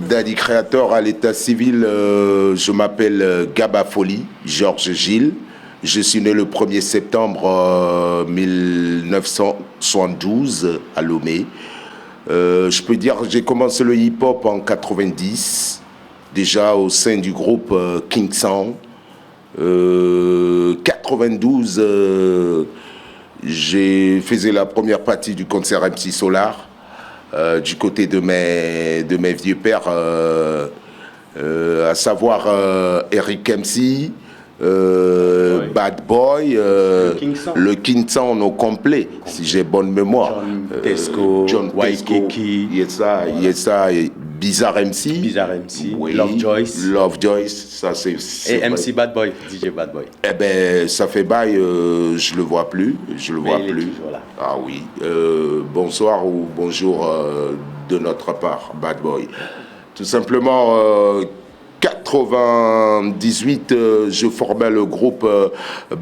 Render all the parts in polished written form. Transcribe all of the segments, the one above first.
Daddy Créateur à l'état civil, je m'appelle Gaba Foli, Georges Gilles. Je suis né le 1er septembre 1972 à Lomé. Je peux dire que j'ai commencé le hip-hop en 90, déjà au sein du groupe King Sound. 92, j'ai fait la première partie du concert MC Solar. Du côté de mes vieux pères, à savoir Eric MC, Bad Boy, le King Sound au complet, si j'ai bonne mémoire. John Waikiki, Yesa, Bizarre MC, oui, Love Joyce, ça c'est. Et MC Bad Boy, DJ Bad Boy. Eh ben, ça fait bail, je le vois plus, Ah oui, bonsoir ou bonjour de notre part, Bad Boy. Tout simplement, 98, je formais le groupe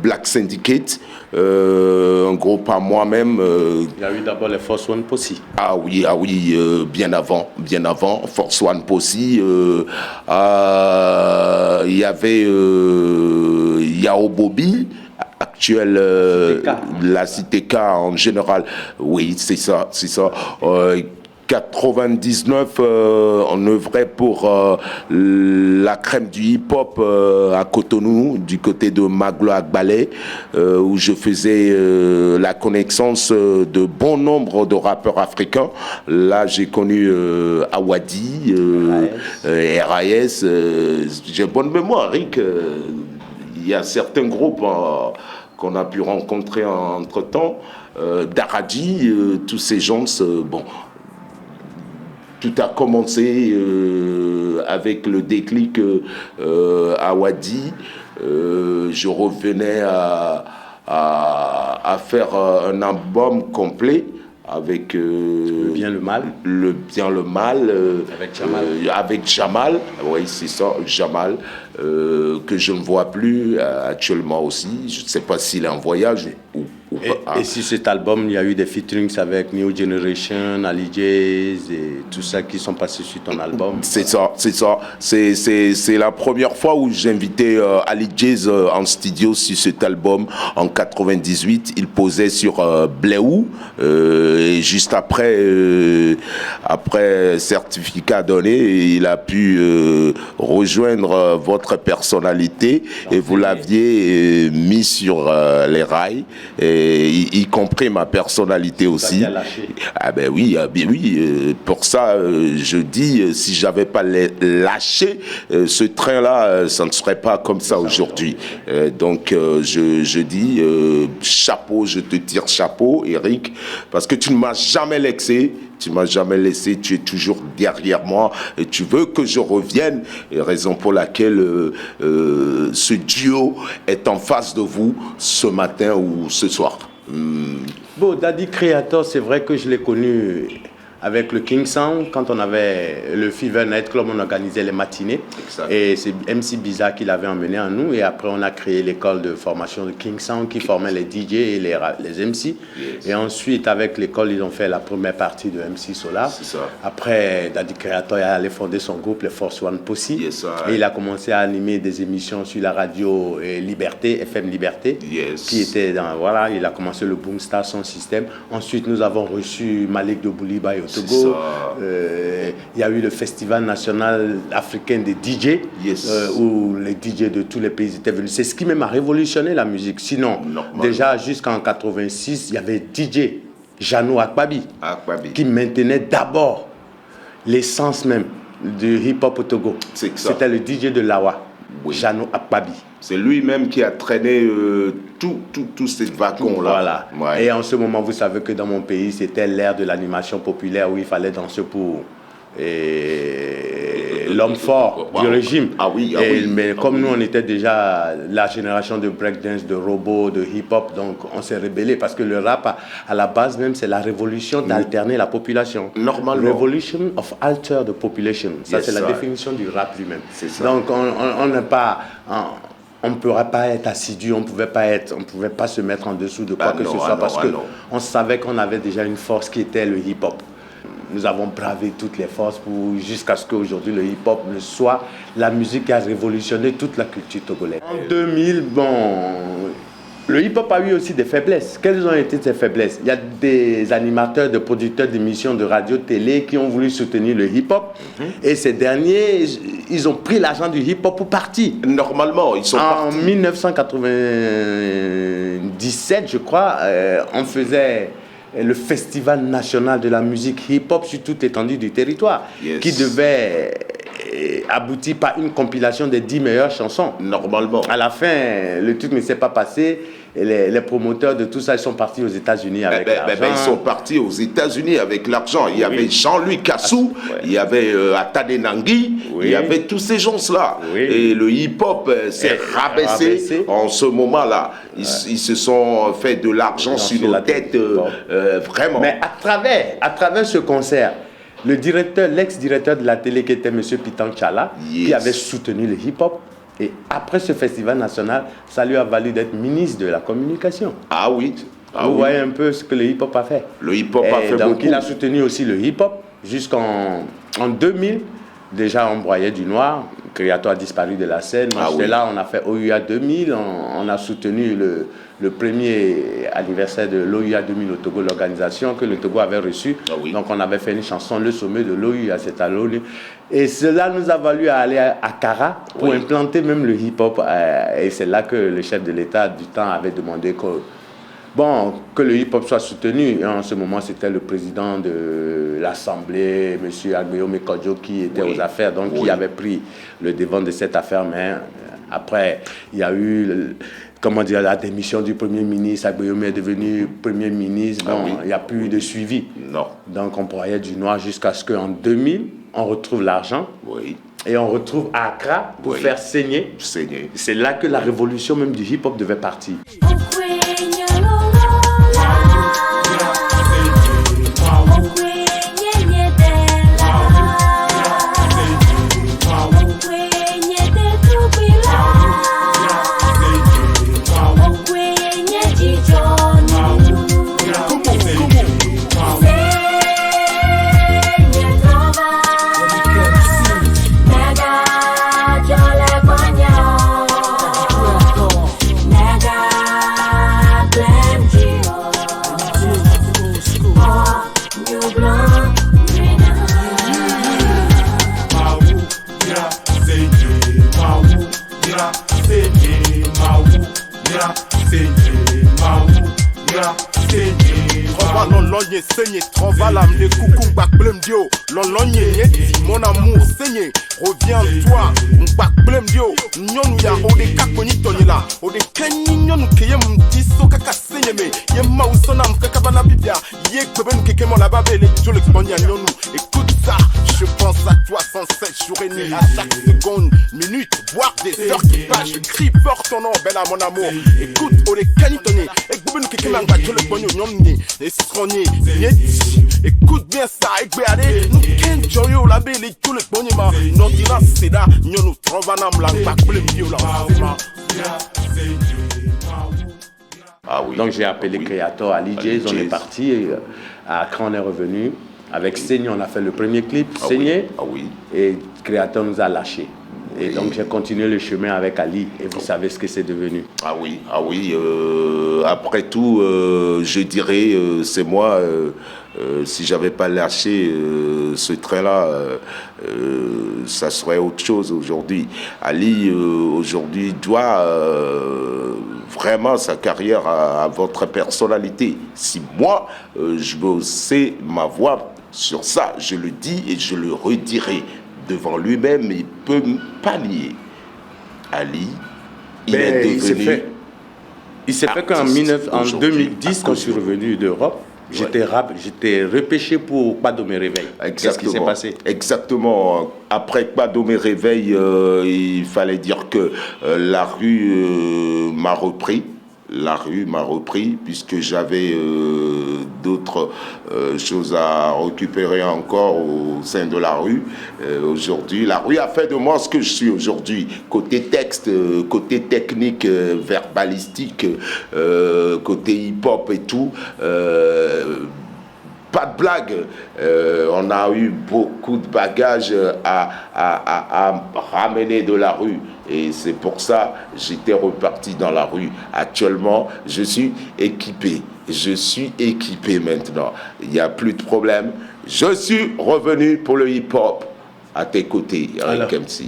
Black Syndicate, un groupe à moi-même. Il y a eu d'abord les Force One Posse. Ah oui, bien avant, Force One Posse. Il y avait Yao Bobby, actuel, la Cité K en général. Oui, c'est ça. 99, on œuvrait pour la crème du hip-hop à Cotonou, du côté de Maglo Agbalé, où je faisais la connaissance de bon nombre de rappeurs africains. Là, j'ai connu Awadi, RAS. J'ai bonne mémoire, Rick. Il y a certains groupes qu'on a pu rencontrer entre-temps. Daradi, tous ces gens, bon... Tout a commencé avec le déclic à Wadi. Je revenais à faire un album complet avec le bien, le mal. Le bien, le mal. Avec Jamal. Oui, c'est ça, Jamal. Que je ne vois plus actuellement aussi. Je ne sais pas s'il est en voyage ou pas. Et sur cet album, il y a eu des featurings avec New Generation, Ali Jays et tout ça qui sont passés sur ton album. C'est ça. C'est la première fois où j'ai invité Ali Jays en studio sur cet album en 98. Il posait sur Bléou. Et juste après certificat donné, il a pu rejoindre votre personnalité et vous l'aviez mis sur les rails, y compris ma personnalité aussi. Ah ben oui, pour ça je dis, si j'avais pas lâché ce train-là, ça ne serait pas comme ça aujourd'hui. Donc je dis chapeau, je te tire chapeau, Eric, parce que tu ne m'as jamais laissé. Tu m'as jamais laissé, tu es toujours derrière moi et tu veux que je revienne. Et raison pour laquelle ce duo est en face de vous ce matin ou ce soir. Bon, Daddy Créateur, c'est vrai que je l'ai connu avec le King Sound. Quand on avait le Fever Night Club, on organisait les matinées. Exact. Et c'est MC Bizarre qui l'avait emmené en nous. Et après, on a créé l'école de formation de King Sound qui formait les DJ et les MC. Yes. Et ensuite, avec l'école, ils ont fait la première partie de MC Solar. C'est ça. Après, Daddy Créateur est allé fonder son groupe, les Force One Posse. Yes, et il a commencé à animer des émissions sur la radio Liberté, FM Liberté. Yes. Qui était dans, voilà, il a commencé le Boom Star Sound System. Ensuite, nous avons reçu Malik de Bouliba et Togo. Il y a eu le Festival national africain des DJ, yes. Où les DJ de tous les pays étaient venus. C'est ce qui même a révolutionné la musique. Sinon, déjà jusqu'en 86, il y avait DJ Jano Akbabi, qui maintenait d'abord l'essence même du hip-hop au Togo. C'était le DJ de Lawa, Jano Akbabi. C'est lui-même qui a traîné tous ces wagons-là. Voilà. Ouais. Et en ce moment, vous savez que dans mon pays, c'était l'ère de l'animation populaire où il fallait danser pour l'homme fort du régime. Mais comme nous, on était déjà la génération de breakdance, de robots, de hip-hop, donc on s'est rébellé parce que le rap, à la base même, c'est la révolution d'alterner la population. Normalement. Revolution of alter the population. Ça, c'est la définition du rap lui-même. Donc, on n'est pas... on ne pourrait pas être assidu, on ne pouvait pas se mettre en dessous de quoi que ce soit parce qu'on savait qu'on avait déjà une force qui était le hip-hop. Nous avons bravé toutes les forces jusqu'à ce qu'aujourd'hui le hip-hop soit la musique qui a révolutionné toute la culture togolaise. En 2000, le hip-hop a eu aussi des faiblesses. Quelles ont été ces faiblesses? Il y a des animateurs, des producteurs d'émissions de radio-télé qui ont voulu soutenir le hip-hop. Et ces derniers, ils ont pris l'argent du hip-hop pour partir. Normalement, ils sont partis. En 1997, je crois, on faisait le Festival national de la musique hip-hop sur toute l'étendue du territoire, qui devait aboutir par une compilation des 10 meilleures chansons. Normalement. À la fin, le truc ne s'est pas passé. Et les promoteurs de tout ça, ils sont partis aux États-Unis avec l'argent. Ils sont partis aux États-Unis avec l'argent. Il y avait Jean-Louis Kassou, il y se Atade Nangui, il y avait tous ces gens-là. Et le hip-hop s'est rabaissé en ce moment-là. Ils se sont fait de l'argent sur nos têtes, vraiment. Mais à travers ce concert, l'ex-directeur de la télé qui était M. Pitan Tchala, qui avait soutenu le hip-hop, et après ce festival national, ça lui a valu d'être ministre de la communication. Ah oui. Vous voyez un peu ce que le hip-hop a fait. Le hip-hop a fait donc beaucoup. Il a soutenu aussi le hip-hop jusqu'en 2000. Déjà, on broyait du noir. Créateur a disparu de la scène. Moi, j'étais là, on a fait OUA 2000. On a soutenu le premier anniversaire de l'OUA 2000 au Togo, l'organisation que le Togo avait reçue. Donc, on avait fait une chanson, Le sommet de l'OUA, c'est à l'ONU. Et cela nous a valu aller à Kara pour implanter même le hip-hop. Et c'est là que le chef de l'État du temps avait demandé que le hip-hop soit soutenu. Et en ce moment, c'était le président de l'Assemblée, M. Agbeyo Mekodjo, qui était aux affaires, donc qui avait pris le devant de cette affaire. Mais après, il y a eu la démission du Premier ministre. Agbeyo est devenu Premier ministre. Il n'y a plus de suivi. Non. Donc, on broyait du noir jusqu'à ce qu'en 2000, on retrouve l'argent. Et on retrouve Accra pour faire saigner. C'est là que la révolution même du hip-hop devait partir. Mon amour saigné, reviens-toi, m'bak dio, nyon ya ode kakoni tonila, ode kenyi nyon keye mtiso kaka saigné me, ye ma usona mkakabana bibia, ye kweben keke mon lababe le jo l'exponia nyonu, écoute ça, je pense à toi sans cesse, jour et nuit, à chaque seconde, minute, voire des heures qui passent, je crie fort ton nom, bella mon amour, écoute ode kenyi toni, et kweben keke manga jo l'exponia nyonu, et sroni, écoute bien ça, et allez, nous ken joyo la belle et tout le bonima, non dira c'est là, nous trovanam la bac bleu la. Donc j'ai appelé Créateur à l'IJ, on est parti, à Accra on est revenu. Avec Saigné, on a fait le premier clip, Saigné, et Créateur nous a lâchés. Et donc j'ai continué le chemin avec Ali, et vous savez ce que c'est devenu. Après tout, je dirais, c'est moi, si j'avais pas lâché ce train-là, ça serait autre chose aujourd'hui. Ali, aujourd'hui, doit vraiment sa carrière à votre personnalité. Si moi, je veux hausser ma voix sur ça, je le dis et je le redirai. Devant lui-même, il ne peut pas nier. Ali, il est devenu... Il s'est fait qu'en 2010, quand je suis revenu d'Europe, j'étais repêché pour Kpadomé Réveil. Qu'est-ce qui s'est passé? Exactement. Après Kpadomé Réveil, il fallait dire que la rue m'a repris. la rue m'a repris puisque j'avais d'autres choses à récupérer encore au sein de la rue. Aujourd'hui, la rue a fait de moi ce que je suis aujourd'hui. Côté texte, côté technique, verbalistique, côté hip-hop et tout. Pas de blague, on a eu beaucoup de bagages à ramener de la rue. Et c'est pour ça que j'étais reparti dans la rue. Actuellement, je suis équipé. Je suis équipé maintenant. Il n'y a plus de problème. Je suis revenu pour le hip-hop à tes côtés, Eric MC.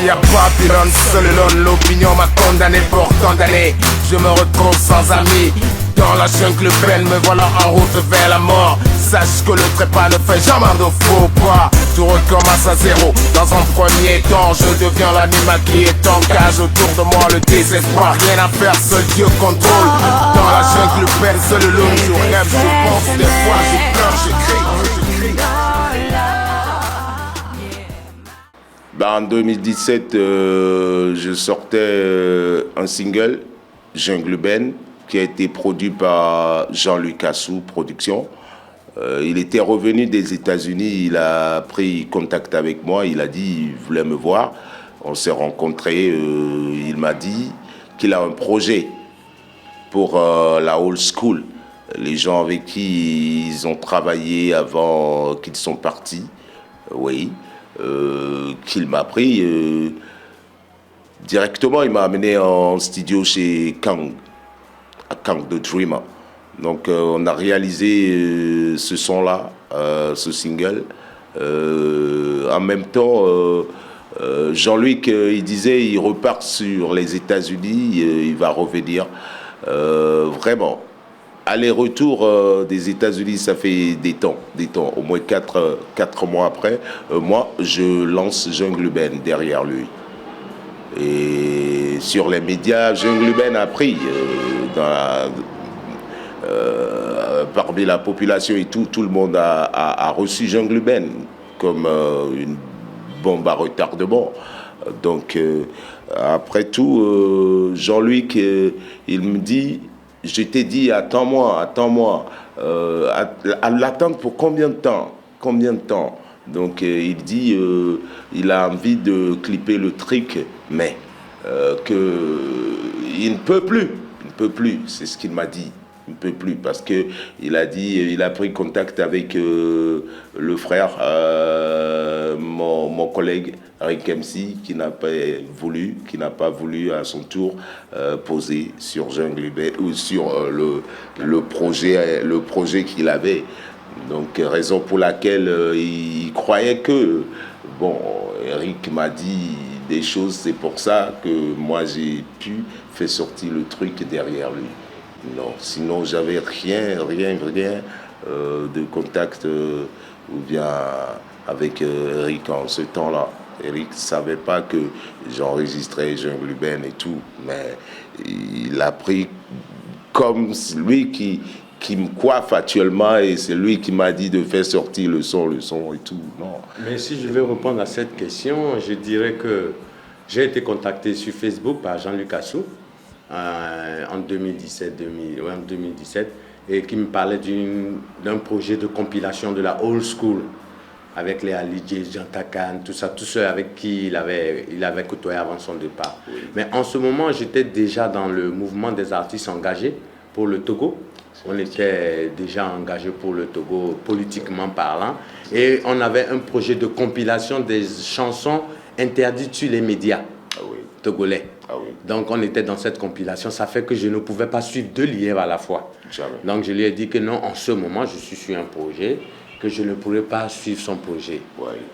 Il y a Babylone, seul alone, l'opinion m'a condamné pour tant d'années. Je me retrouve sans amis, dans la jungle peine, me voilà en route vers la mort. Sache que le trépas ne fait jamais de faux pas. Tout recommence à zéro, dans un premier temps, je deviens l'animal qui est en cage. Autour de moi le désespoir, rien à faire, seul Dieu contrôle. Dans la jungle peine, seul alone, je rêve, je pense, des fois je pleure, je crie. En 2017, je sortais un single, Jungle Ben, qui a été produit par Jean-Luc Assou Productions. Il était revenu des États-Unis, il a pris contact avec moi, il a dit qu'il voulait me voir. On s'est rencontrés, il m'a dit qu'il a un projet pour la old school. Les gens avec qui ils ont travaillé avant qu'ils sont partis, oui. Qu'il m'a pris directement, il m'a amené en studio chez Kang, à Kang the Dreamer. Donc on a réalisé ce son-là, ce single. En même temps, Jean-Luc, il disait, il repart sur les États-Unis, il va revenir. Vraiment. Aller-retour des États-Unis, ça fait des temps. Au moins 4 mois après, moi, je lance Jungle Ben derrière lui. Et sur les médias, Jungle Ben a pris parmi la population et tout le monde a reçu Jungle Ben comme une bombe à retardement. Donc, après tout, Jean-Luc, il me dit... Je t'ai dit, attends-moi. À l'attendre pour combien de temps? Donc, il dit, il a envie de clipper le truc, mais il ne peut plus. C'est ce qu'il m'a dit. Il ne peut plus parce qu'il a dit, il a pris contact avec le frère, mon collègue Eric MC, qui n'a pas voulu à son tour poser sur Jungle Ben ou sur le projet qu'il avait. Donc raison pour laquelle il croyait que Eric m'a dit des choses, c'est pour ça que moi j'ai pu faire sortir le truc derrière lui. Non, sinon j'avais rien de contact ou bien avec Eric en ce temps-là. Eric ne savait pas que j'enregistrais Jungle Ben et tout, mais il a pris comme lui qui me coiffe actuellement et c'est lui qui m'a dit de faire sortir le son et tout. Non. Mais si je vais répondre à cette question, je dirais que j'ai été contacté sur Facebook par Jean-Luc Assou en 2017, et qui me parlait d'un projet de compilation de la old school avec les Ali J, Jean Takan, tout ça, tous ceux avec qui il avait côtoyé avant son départ. Oui. Mais en ce moment, j'étais déjà dans le mouvement des artistes engagés pour le Togo. On était déjà engagés pour le Togo, politiquement parlant. Et on avait un projet de compilation des chansons interdites sur les médias togolais. Donc on était dans cette compilation. Ça fait que je ne pouvais pas suivre 2 lièvres à la fois. Jamais. Donc je lui ai dit que non, en ce moment, je suis sur un projet, que je ne pourrais pas suivre son projet.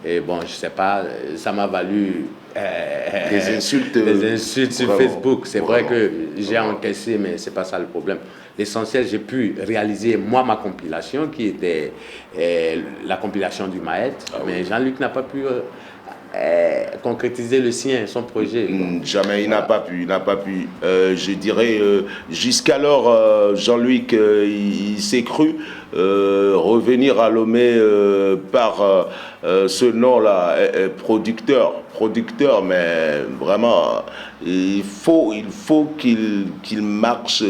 Et bon, je ne sais pas, ça m'a valu des insultes sur Facebook. C'est vrai que j'ai encaissé, mais ce n'est pas ça le problème. L'essentiel, j'ai pu réaliser, moi, ma compilation, qui était la compilation du Maët. Mais Jean-Luc n'a pas pu concrétiser le sien, son projet. Jamais, il n'a pas pu. Je dirais, jusqu'alors, Jean-Luc, il s'est cru revenir à Lomé par ce nom-là, producteur, mais vraiment, il faut qu'il marche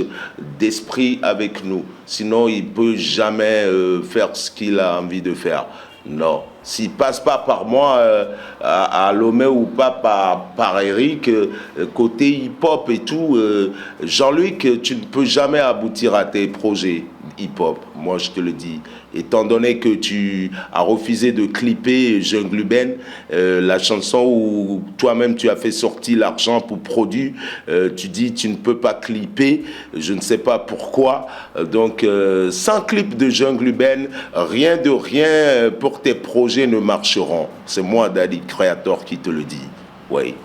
d'esprit avec nous. Sinon, il ne peut jamais faire ce qu'il a envie de faire. Non. S'il ne passe pas par moi à Lomé ou pas par Eric, côté hip-hop et tout, Jean-Luc, tu ne peux jamais aboutir à tes projets hip-hop. Moi, je te le dis. Étant donné que tu as refusé de clipper Jungle Ben, la chanson où toi-même tu as fait sortir l'argent pour produire, tu dis tu ne peux pas clipper, je ne sais pas pourquoi. Donc, sans clip de Jungle Ben, rien de rien pour tes projets ne marcheront. C'est moi, Daddy Creator, qui te le dis. Oui.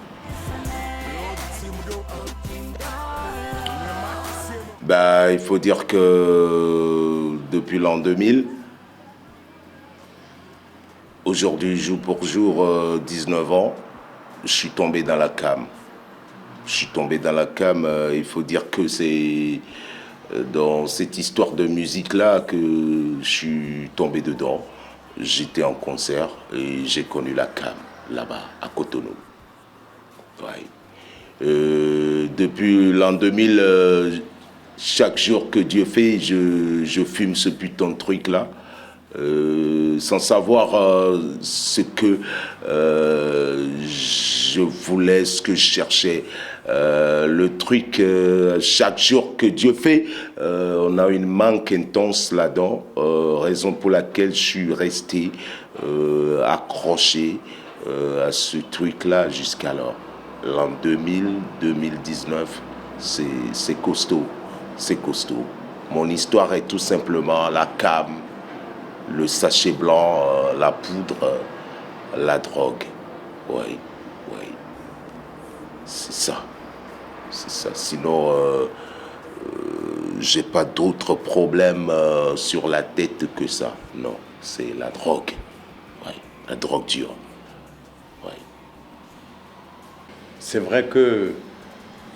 Ben, il faut dire que depuis l'an 2000, aujourd'hui, jour pour jour, 19 ans, je suis tombé dans la came. Il faut dire que c'est dans cette histoire de musique-là que je suis tombé dedans. J'étais en concert et j'ai connu la came, là-bas, à Cotonou. Ouais. Depuis l'an 2000, chaque jour que Dieu fait, je fume ce putain de truc-là. Sans savoir ce que je voulais, ce que je cherchais. Le truc, chaque jour que Dieu fait, on a une manque intense là-dedans, raison pour laquelle je suis resté accroché à ce truc-là jusqu'alors. L'an 2019, c'est costaud, Mon histoire est tout simplement la came, le sachet blanc, la poudre, la drogue. Oui. C'est ça. Sinon, j'ai pas d'autres problèmes sur la tête que ça. Non, c'est la drogue. Oui, la drogue dure. Oui. C'est vrai que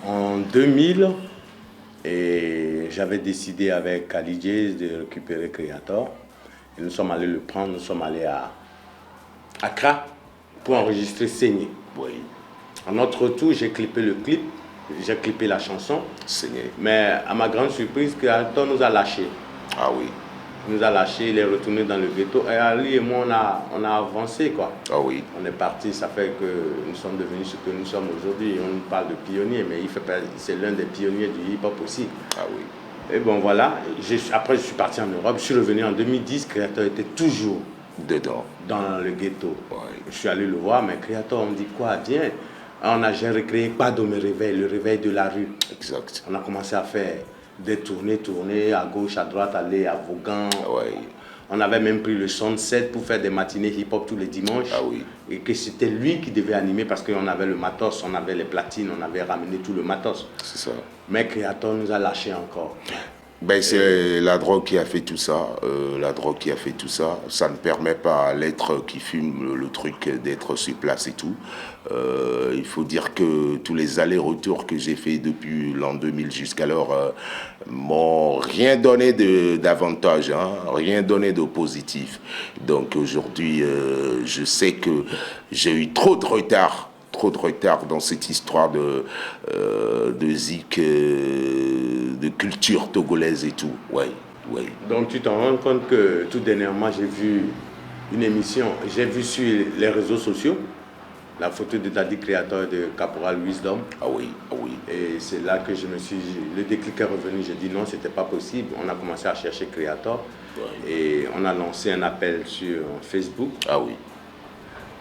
en 2000, j'avais décidé avec Ali J de récupérer Creator. Et nous sommes allés le prendre, nous sommes allés à Accra pour enregistrer Saigné. Oui. À notre retour, j'ai clippé le clip, j'ai clippé la chanson. Saigné. Mais à ma grande surprise, Creator nous a lâchés. Ah oui. Il nous a lâchés, il est retourné dans le ghetto. Et Ali et moi, on a avancé, quoi. Ah oui. On est parti, ça fait que nous sommes devenus ce que nous sommes aujourd'hui. On nous parle de pionnier, mais c'est l'un des pionniers du hip-hop aussi. Ah oui. Et bon, voilà. Après, je suis parti en Europe. Je suis revenu en 2010. Creator était toujours dedans, dans le ghetto. Ouais. Je suis allé le voir, mais Creator, on me dit quoi? Viens. J'ai recréé Pado me réveille, le réveil de la rue. Exact. On a commencé à faire des tournées à gauche, à droite, aller à Vaughan. Ouais. On avait même pris le Sunset pour faire des matinées hip-hop tous les dimanches. Ah oui. Et que c'était lui qui devait animer parce qu'on avait le matos, on avait les platines, on avait ramené tout le matos. C'est ça. Mais Creator nous a lâchés encore. Ben, c'est la drogue qui a fait tout ça. Ça ne permet pas à l'être qui fume le truc d'être sur place et tout. Il faut dire que tous les allers-retours que j'ai fait depuis l'an 2000 jusqu'alors m'ont rien donné d'avantage, rien donné de positif. Donc aujourd'hui, je sais que j'ai eu trop de retard dans cette histoire de zik, de culture togolaise et tout. Ouais. Donc tu t'en rends compte que tout dernièrement, j'ai vu une émission, j'ai vu sur les réseaux sociaux la photo de Daddy Creator de Caporal Wisdom. Ah oui. Et c'est là que le déclic est revenu. J'ai dit non, c'était pas possible. On a commencé à chercher Creator. Ouais. Et on a lancé un appel sur Facebook. Ah oui.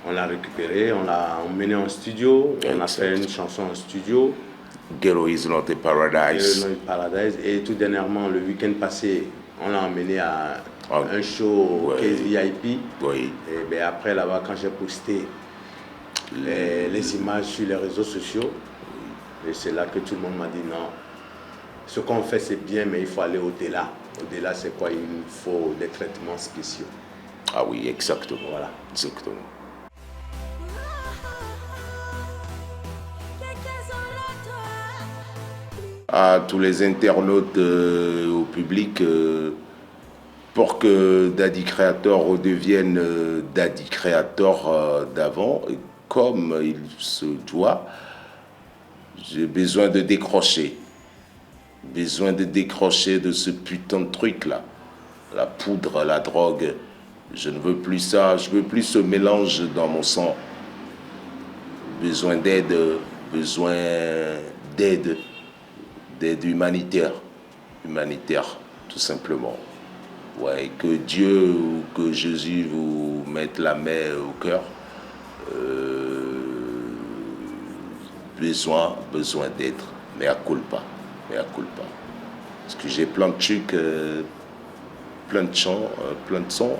On l'a récupéré, on l'a emmené en studio, on a fait une chanson en studio. Ghetto is not a paradise. Ghetto is not a paradise. Et tout dernièrement, le week-end passé, on l'a emmené à un show Case VIP. Oui. Et bien après, là-bas, quand j'ai posté les images sur les réseaux sociaux, et c'est là que tout le monde m'a dit non, ce qu'on fait c'est bien, mais il faut aller au-delà. Au-delà, c'est quoi? Il nous faut des traitements spéciaux. Ah oui, exactement. Voilà. Exactement. à tous les internautes, au public, pour que Daddy Creator redevienne Daddy Creator d'avant, comme il se doit. J'ai besoin de décrocher. Besoin de décrocher de ce putain de truc-là. La poudre, la drogue. Je ne veux plus ça. Je veux plus ce mélange dans mon sang. Besoin d'aide. Besoin d'aide. D'aide humanitaire. Humanitaire, tout simplement. Ouais, que Dieu ou que Jésus vous mette la main au cœur. Besoin d'être, mais à culpa. Parce que j'ai plein de trucs, plein de chants, plein de sons,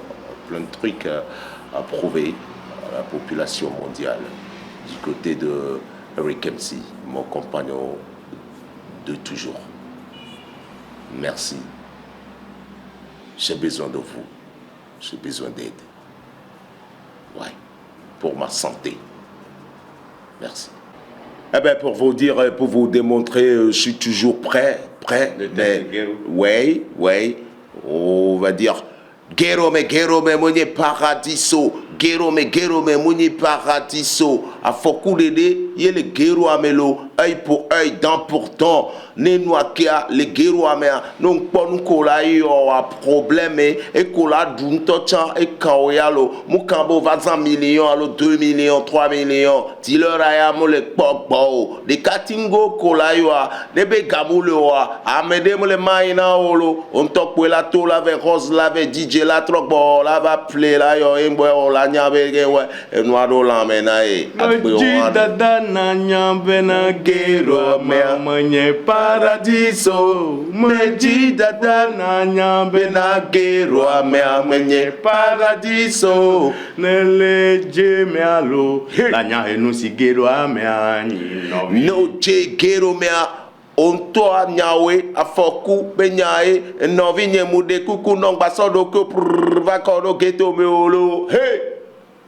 plein de trucs à prouver à la population mondiale. Du côté de Eric MC, mon compagnon de toujours. Merci. J'ai besoin de vous. J'ai besoin d'aide. Ouais. Pour ma santé. Merci. Eh bien, pour vous dire, pour vous démontrer, je suis toujours prêt. Mais, ouais. On va dire, Gero me moni paradiso. Gero me moni paradiso. A foku dede, yé le gero amelo, œil pour œil, dent pour dent. Ne noakia, le gero amea. Non pon kola yo a problème et kola dun tochan et kaoyalo. Mukambo 25 millions, alo 2 millions, 3 millions. Dis-leur ayamo le pokbo. De katingo kola yo a, nebe gamoulo a. Amede mo le maina olo. On tok la to la ve rose la ve DJ la trokbo la va play la yo embo la nyabe genwe. E noado la menae. Dada na nyambe na gero mamenye paradiso. Meji dada na nyambe na gero mamenye paradiso. Nele je me alo la nyahe no si gero amenyi no je gero mea. Onto a nyawe a foku be nyae novi nyemude kuku nongba sodo ko va kodo geto me olo. Hey!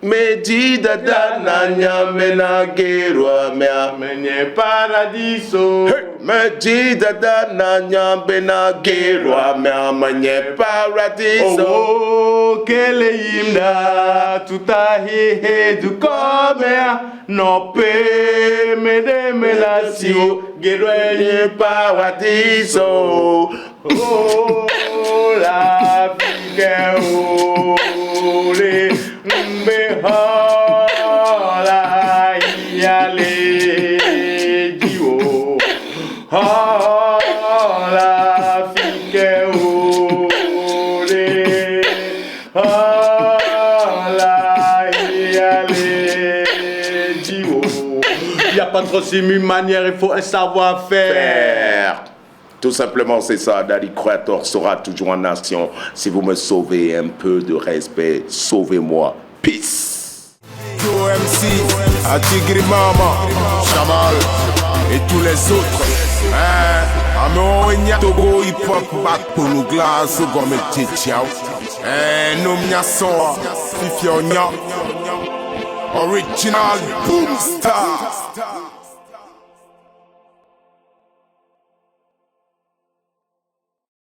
Me di dada na nyame na gero amea menye paradiso. Hey! Me di dada na nyame na gero amea menye paradiso. Oh, kele yimda tutahihe du komea no pe me de melasio gero enye paradiso. Oh, la fige ole mbehola yale jiwo. La fige ole la yale jiwo. Il n'y a pas 36 000 manières, il faut un savoir-faire. Tout simplement, c'est ça. Daddy Creator sera toujours en nation. Si vous me sauvez un peu de respect, sauvez-moi. Peace. MC, Atigri Mama, Chamal et tous les autres. Amo enya Togo hip hop back pour nous glace comme Tchao. Nom Nyason, Fifi Onya, Original Boom Star.